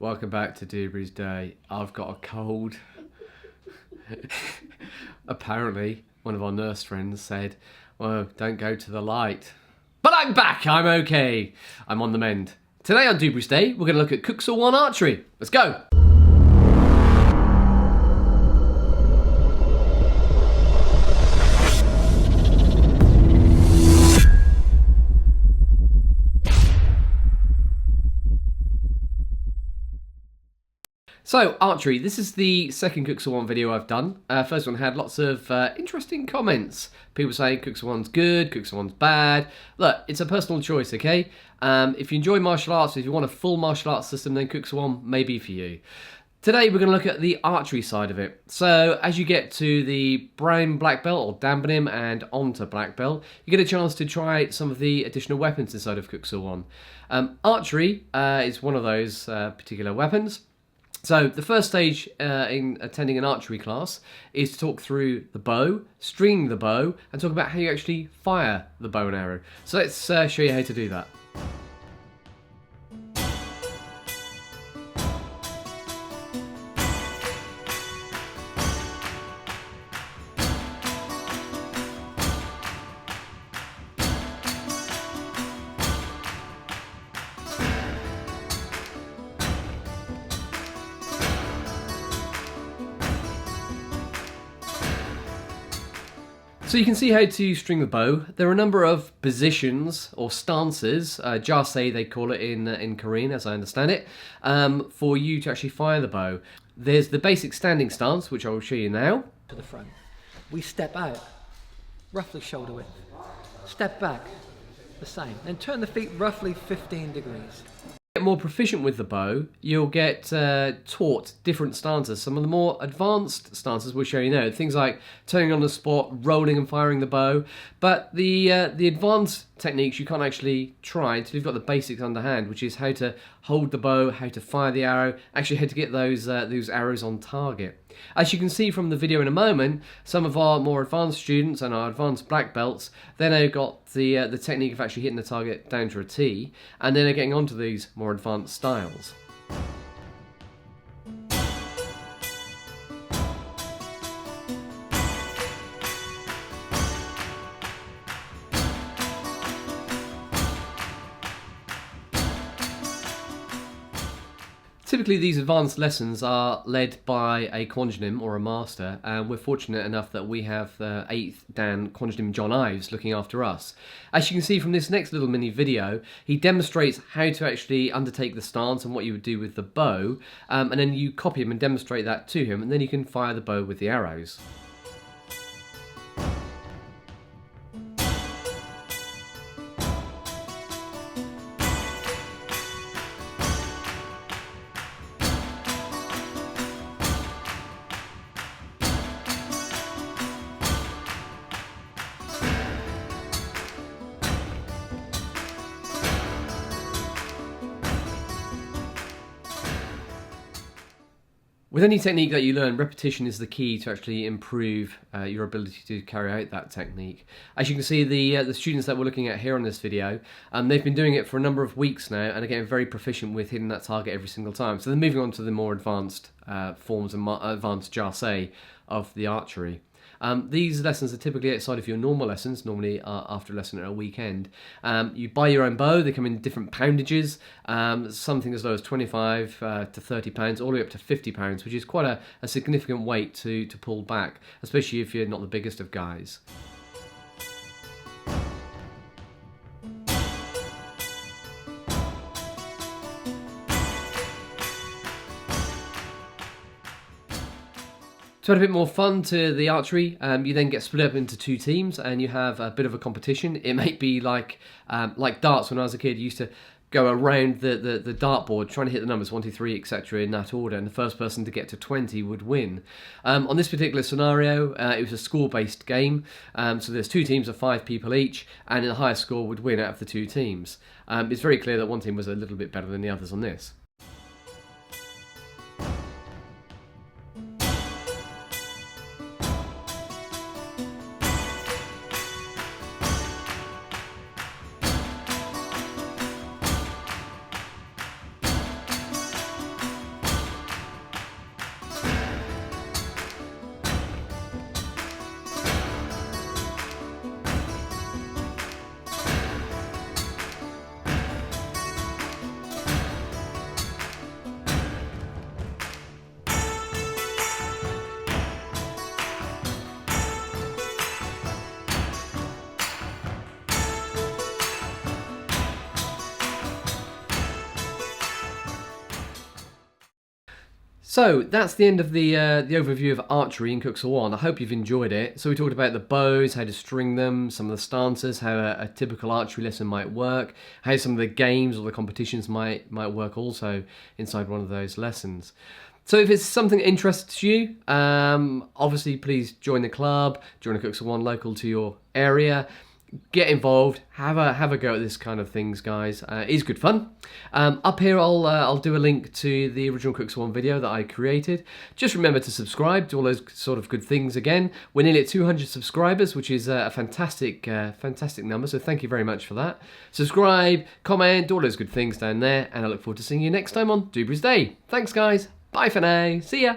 Welcome back to Dewberry's Day. I've got a cold. Apparently, one of our nurse friends said, well, don't go to the light. But I'm back, I'm okay. I'm on the mend. Today on Dewberry's Day, we're going to look at Kuxall 1 archery. Let's go. So, archery, this is the second Kuxall 1 video I've done. First one had lots of interesting comments. People saying Kuxall 1's good, Kuxall 1's bad. Look, it's a personal choice, okay? If you enjoy martial arts, if you want a full martial arts system, then Kuxall 1 may be for you. Today we're going to look at the archery side of it. So as you get to the brown black belt or Danbanim and onto black belt, you get a chance to try some of the additional weapons inside of Kuxall 1. Archery is one of those particular weapons. So the first stage in attending an archery class is to talk through the bow, string the bow, and talk about how you actually fire the bow and arrow. So let's show you how to do that. So you can see how to string the bow. There are a number of positions or stances, jase they call it in Korean as I understand it, for you to actually fire the bow. There's the basic standing stance, which I will show you now. To the front. We step out, roughly shoulder width. Step back, the same. Then turn the feet roughly 15 degrees. Get more proficient with the bow, you'll get taught different stances. Some of the more advanced stances we'll show you now. Things like turning on the spot, rolling and firing the bow. But the advanced techniques you can't actually try until you've got the basics underhand, which is how to hold the bow, how to fire the arrow, actually how to get those arrows on target. As you can see from the video in a moment, some of our more advanced students and our advanced black belts, they now got the technique of actually hitting the target down to a T, and then they're getting onto these more advanced styles. Typically these advanced lessons are led by a Quanjinim or a master, and we're fortunate enough that we have 8th Dan Quanjinim John Ives looking after us. As you can see from this next little mini video, he demonstrates how to actually undertake the stance and what you would do with the bow, and then you copy him and demonstrate that to him, and then you can fire the bow with the arrows. With any technique that you learn, repetition is the key to actually improve your ability to carry out that technique. As you can see, the students that we're looking at here on this video, they've been doing it for a number of weeks now and are getting very proficient with hitting that target every single time. So they're moving on to the more advanced forms and advanced jase of the archery. These lessons are typically outside of your normal lessons, normally after a lesson at a weekend. You buy your own bow, they come in different poundages, something as low as 25 to 30 pounds, all the way up to 50 pounds, which is quite a significant weight to pull back, especially if you're not the biggest of guys. To add a bit more fun to the archery, you then get split up into two teams and you have a bit of a competition. It might be like darts. When I was a kid, you used to go around the dartboard trying to hit the numbers 1, 2, 3, etc. in that order, and the first person to get to 20 would win. On this particular scenario, it was a score-based game, so there's two teams of 5 people each, and the highest score would win out of the two teams. It's very clear that one team was a little bit better than the others on this. So that's the end of the overview of archery in Kuxel 1. I hope you've enjoyed it. So we talked about the bows, how to string them, some of the stances, how a typical archery lesson might work, how some of the games or the competitions might work also inside one of those lessons. So if it's something that interests you, obviously please join the club, join a Kuxel 1 local to your area. Get involved, have a go at this kind of things, guys. It is good fun. Up here, I'll do a link to the original Kuxel 1 video that I created. Just remember to subscribe to all those sort of good things. Again, we're nearly at 200 subscribers, which is a fantastic number. So thank you very much for that. Subscribe, comment, all those good things down there, and I look forward to seeing you next time on Dubras Day. Thanks, guys. Bye for now. See ya.